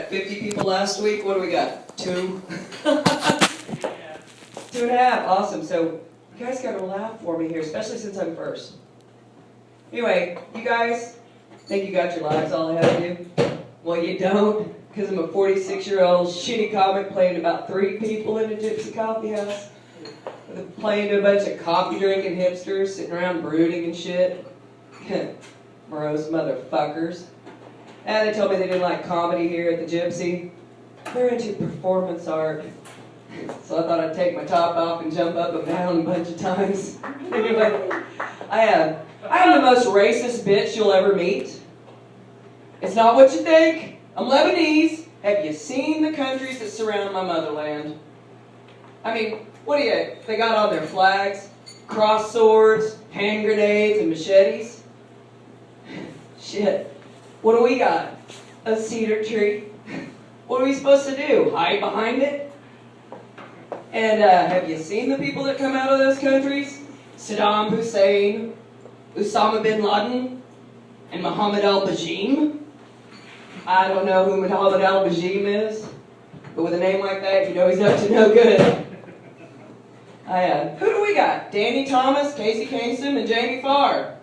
had 50 people last week. What do we got? 2? 2.5. Awesome. So you guys got to laugh for me here, especially since I'm first. Anyway, you guys think you got your lives all ahead of you? Well, you don't, because I'm a 46-year-old shitty comic playing about 3 people in a gypsy coffee house. Playing to a bunch of coffee-drinking hipsters sitting around brooding and shit. Morose motherfuckers. And they told me they didn't like comedy here at the Gypsy. They're into performance art. So I thought I'd take my top off and jump up and down a bunch of times. Anyway, I am the most racist bitch you'll ever meet. It's not what you think. I'm Lebanese. Have you seen the countries that surround my motherland? I mean, what do they got on their flags? Cross swords, hand grenades, and machetes? Shit. What do we got? A cedar tree. What are we supposed to do? Hide behind it? And have you seen the people that come out of those countries? Saddam Hussein, Osama bin Laden, and Mohammed al-Bajim? I don't know who Mohammed al-Bajim is, but with a name like that, you know he's up to no good. Who do we got? Danny Thomas, Casey Kasem, and Jamie Farr.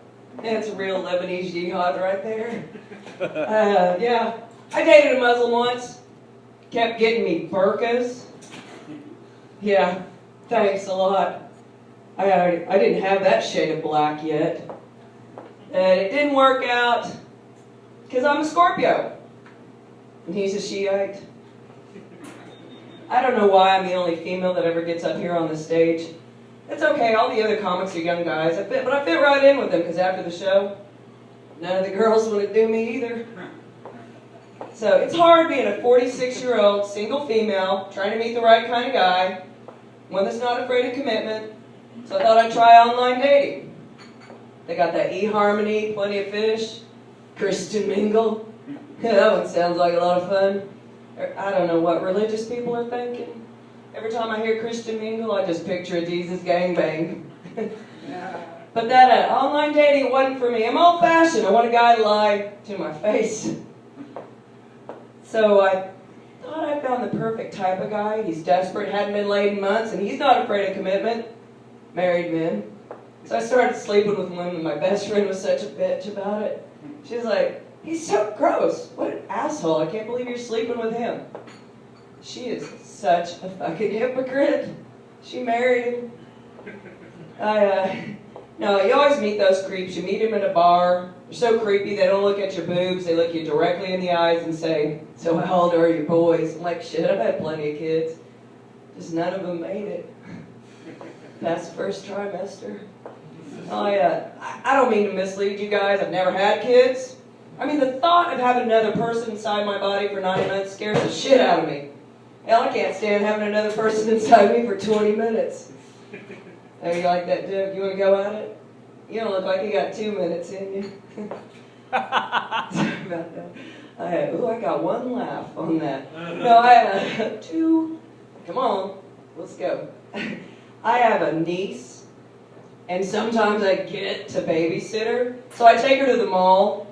That's a real Lebanese jihad right there. Yeah, I dated a Muslim once. Kept getting me burqas. Yeah, thanks a lot. I didn't have that shade of black yet. And it didn't work out because I'm a Scorpio. And he's a Shiite. I don't know why I'm the only female that ever gets up here on the stage. It's okay, all the other comics are young guys, but I fit right in with them because after the show, none of the girls want to do me either. So it's hard being a 46-year-old single female trying to meet the right kind of guy, one that's not afraid of commitment. So I thought I'd try online dating. They got that eHarmony, Plenty of Fish, Christian Mingle. Yeah, that one sounds like a lot of fun. I don't know what religious people are thinking. Every time I hear Christian Mingle, I just picture a Jesus gangbang. But that online dating wasn't for me. I'm old-fashioned. I want a guy to lie to my face. So I thought I found the perfect type of guy. He's desperate, hadn't been laid in months, and he's not afraid of commitment. Married men. So I started sleeping with one, and my best friend was such a bitch about it. She was like, he's so gross. What an asshole. I can't believe you're sleeping with him. She is such a fucking hypocrite. She married him. No, you always meet those creeps. You meet them in a bar. They're so creepy, they don't look at your boobs. They look you directly in the eyes and say, so how old are your boys? I'm like, shit, I've had plenty of kids. Just none of them made it. Past the first trimester. I don't mean to mislead you guys. I've never had kids. I mean, the thought of having another person inside my body for 9 months scares the shit out of me. Hell, I can't stand having another person inside me for 20 minutes. Oh, you like that joke? You want to go at it? You don't look like you got 2 minutes in you. Sorry about that. I got 1 laugh on that. No, I have 2. Come on, let's go. I have a niece, and sometimes I get to babysit her. So I take her to the mall,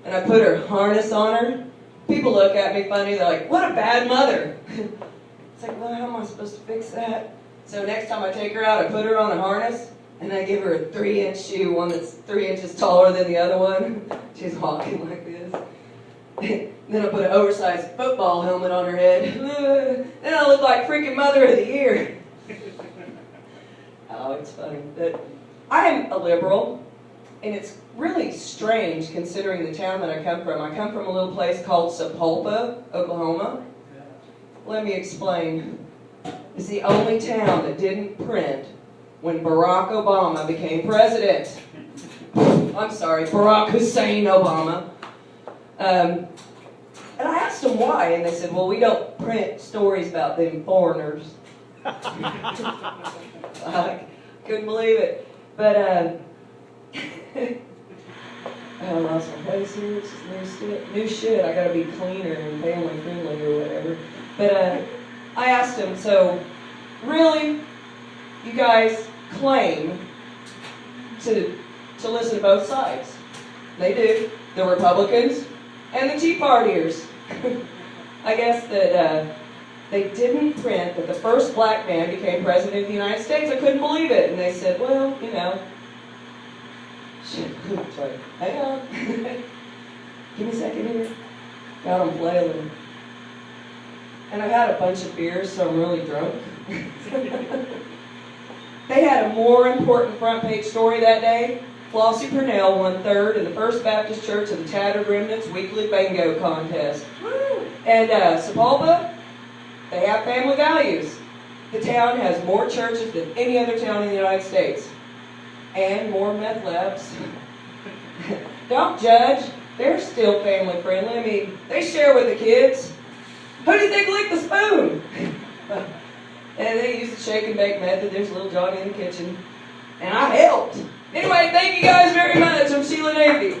and I put her harness on her. People look at me funny. They're like, what a bad mother. It's like, well, how am I supposed to fix that? So next time I take her out, I put her on a harness, and I give her a 3-inch shoe, one that's 3 inches taller than the other one. She's walking like this. Then I put an oversized football helmet on her head. Then I look like freaking Mother of the Year. Oh, it's funny. But I am a liberal, and it's really strange considering the town that I come from. I come from a little place called Sapulpa, Oklahoma. Let me explain. It's the only town that didn't print when Barack Obama became president. I'm sorry, Barack Hussein Obama. And I asked them why, and they said, well, we don't print stories about them foreigners. I couldn't believe it. But, I lost my place here. It's just new shit. I gotta be cleaner and family friendly or whatever. But, I asked them, so, really, you guys claim to listen to both sides? They do. The Republicans and the Tea Partiers. I guess that they didn't print that the first black man became president of the United States. I couldn't believe it. And they said, well, you know, shit, sorry, hang on. Give me a second here. God, I'm flailing. And I've had a bunch of beers, so I'm really drunk. They had a more important front page story that day. Flossie Purnell won third in the First Baptist Church of the Tattered Remnants weekly bingo contest. And Sepulveda, they have family values. The town has more churches than any other town in the United States. And more meth labs. Don't judge. They're still family friendly. I mean, they share with the kids. Who do you think licked the spoon? And they use the shake and bake method. There's little Johnny in the kitchen. And I helped. Anyway, thank you guys very much. I'm Sheila Naifeh.